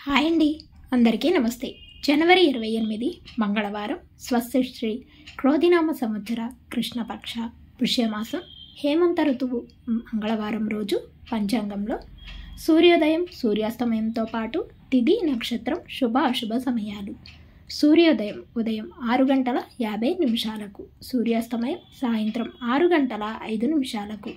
Hi అండి, అందరికీ నమస్తే. జనవరి 28 మంగళవారం, స్వస్తిశ్రీ క్రోధినామ సంవత్సర కృష్ణపక్ష పుష్యమాసం హేమంత ఋతువు మంగళవారం రోజు పంచాంగంలో సూర్యోదయం సూర్యాస్తమయంతో పాటు తిథి నక్షత్రం శుభ అశుభ సమయాలు. సూర్యోదయం ఉదయం 6:50 సూర్యాస్తమయం సాయంత్రం 6:05.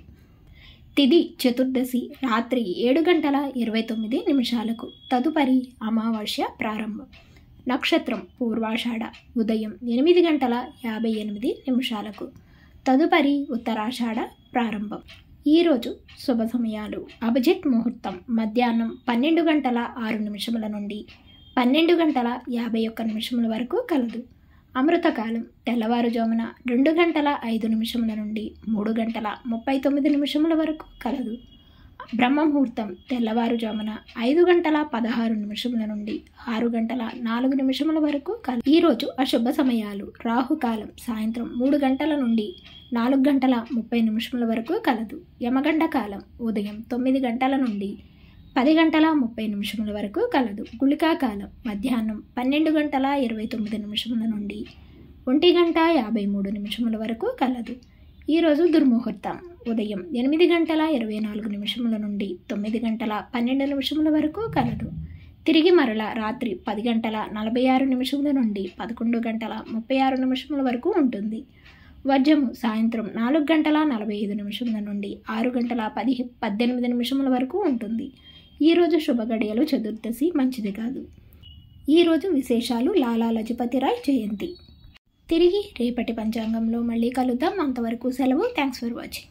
తిథి చతుర్దశి రాత్రి 7:29. తదుపరి అమావాస్య ప్రారంభం. నక్షత్రం పూర్వాషాఢ ఉదయం 8:58. తదుపరి ఉత్తరాషాఢ ప్రారంభం. ఈరోజు శుభ సమయాలు: అభిజిత్ ముహూర్తం మధ్యాహ్నం 12:06 నుండి 12:51 వరకు కలదు. అమృతకాలం తెల్లవారుజామున 2:05 నుండి 3:39 వరకు కలదు. బ్రహ్మముహూర్తం తెల్లవారుజామున 5:16 నుండి 6:04 వరకు కలదు. ఈరోజు అశుభ సమయాలు: రాహుకాలం సాయంత్రం 3 నుండి 4:30 వరకు కలదు. యమగండ కాలం ఉదయం 9 నుండి 10:30 వరకు కలదు. గుళికా కాలం మధ్యాహ్నం 12:29 నుండి 1:53 వరకు కలదు. ఈరోజు దుర్ముహూర్తం ఉదయం 8:24 నుండి 9:12 వరకు కలదు. తిరిగి మరల రాత్రి 10:46 నుండి 11:36 వరకు ఉంటుంది. వర్జము సాయంత్రం 4:45 నుండి 6:18 వరకు ఉంటుంది. ఈరోజు శుభ గడియలు చతుర్దశి మంచిది కాదు. ఈరోజు విశేషాలు: లాలా లజపతిరాయ్ జయంతి. తిరిగి రేపటి పంచాంగంలో మళ్ళీ కలుద్దాం. అంతవరకు సెలవు. Thanks for watching.